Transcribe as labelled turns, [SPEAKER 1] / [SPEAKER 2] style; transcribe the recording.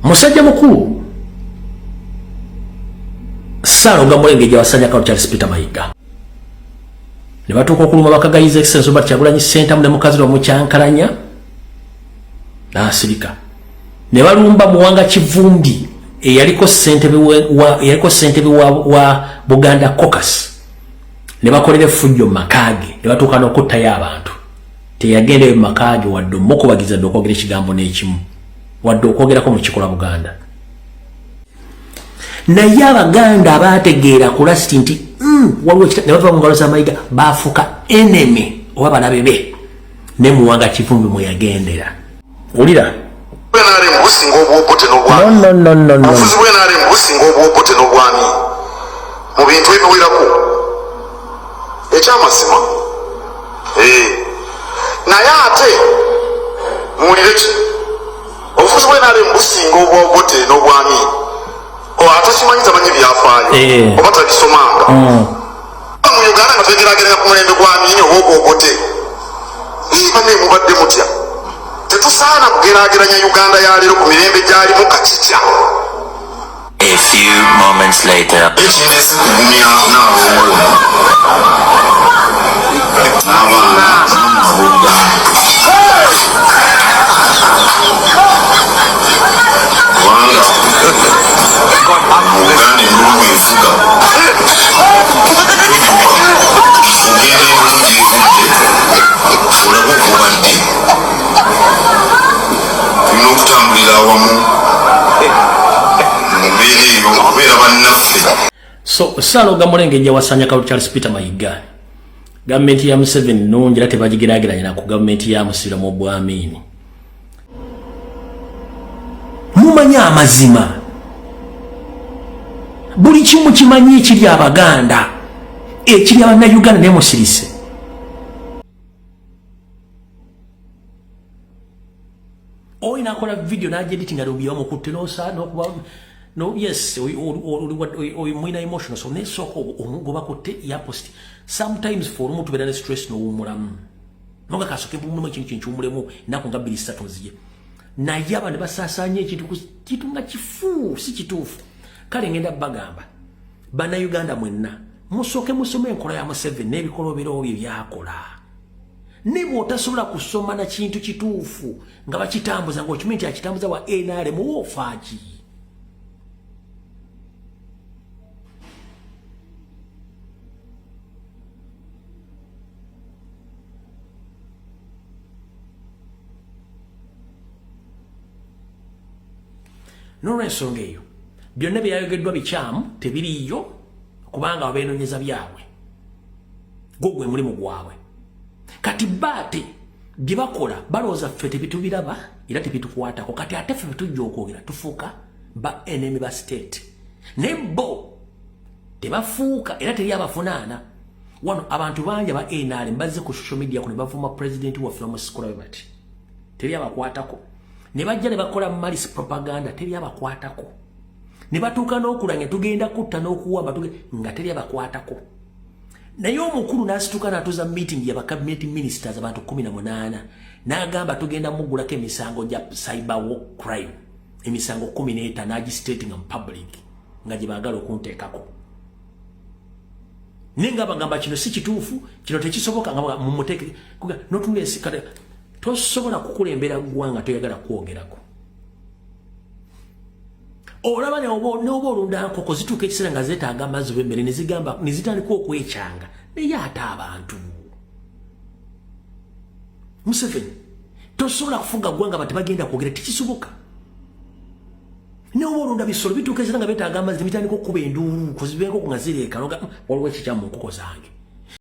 [SPEAKER 1] musajja mukulu Ssalonga Mulenge wasanya kwa Charles Peter Mayiga ne batuuka okuluma bakagayiza Excellency Robert Kyagulanyi Ssentamu ne mukazi wa Mukyankalanya n'asirika ne balumba Muwanga Kivumbi eyaliko ssentebe wa Buganda Caucus ne bakolera effujjo Makage ne batuuka n'okuttayo abantu teyagenda mu Makage wadde omukubagiza dde okwogera ekigambo n'ekimu wadde okwogerako mu kikola Buganda naye Abaganda abategeera ku lasti nti waliwo ne bava mu ngalo za Mayiga baafuka enemy oba balabe be ne Muwanga Kivumbi mwe yagendera ulira no
[SPEAKER 2] obufuzi bw'enaale mbusinga obwobote n'obwami mu bintu ebiwerako ekyamazima naye ate muwulire ki obufuzi bw'enaale mbusinga obwobote n'obwami atasimanyiza manyi byafaayo oba tabisomanga mu Uganda nga twegerageranya ku mulembe gw'aminyi oba obwobote bane mubadde mutya tetusaana kugerageranya Uganda ya leero ku mirembe gyalimu kakitya.
[SPEAKER 3] A few moments later.
[SPEAKER 1] So Ssalonga Mulenge wasanya kwa Charles Peter Mayiga government ya Museveni nongira tebagigerageranya na ku government ya Musira mu bwamini mumanya amazima buli kimu kimanyi ekiri Abaganda ekiri Abannayuganda ne musirise oyina akola video na editing alubiya omukutte n'okuba no yes mwina emotional so nesoko omugoba kote ya post sometimes for umuntu bera stress no umulamu nonga kasoke bumwe kintu cyumulemu nako ngabiri statoziye na yaba ne basasanye ekintu nga kifu si kitufu kale ngenda bagamba bana Uganda mwenna musoke musome enkola ya Museveni n'ebikolobero bye byakola nibo otasobola kusoma na kintu kitufu nga bakitambuza ngo kimenti akitambuza wa NRM wofaji n'olw'ensonga eyo byonna byayogeddwa bikyamu tebiriyo kubanga babeenonyeza byabwe gwe mulimu gwabwe kati bate bye bakola balowooza ffe tebitubiraba era tebitukwatako kati ate ffe tujja okwogera tufuuka ba enemy ba state ne bo tebafuuka era teri abafunaana wano abantu bangi aba NRM bazze ku social media kuno bavuma president wa Francis Robert teri abakwatako ne bajja ne bakola malis propaganda teri abakwatako ne batuuka n'okulanya tugenda kutta n'okuwamba nga teri abakwatako naye omukulu n'asituka n'atuza meeting ya cabinet ministers abantu 18 n'agamba tugenda mugulako emisango gya cyber war crime emisango 15 n'agistating in public nga gye baagala okunteekako nenga bagamba kino si kituufu kino tekisoboka nga mumuteeke notulesikale tosobola kukulembera ggwanga toyagala kwogerako olaba n'oba olunda nkoko zituuka ekiseera nga zeetaaga amazzi b'emmere ne zitandika okwekyanga naye ate abantu Museveni tosobola kufuga ggwanga bati bagenda kwogera tekisoboka n'oba olunda bisolo bituuka ekiseera nga beetaaga amazzi bitandika okukuba enduulu kuziba enkoko nga zireeka waliwo ekikyamu mu nkoko zange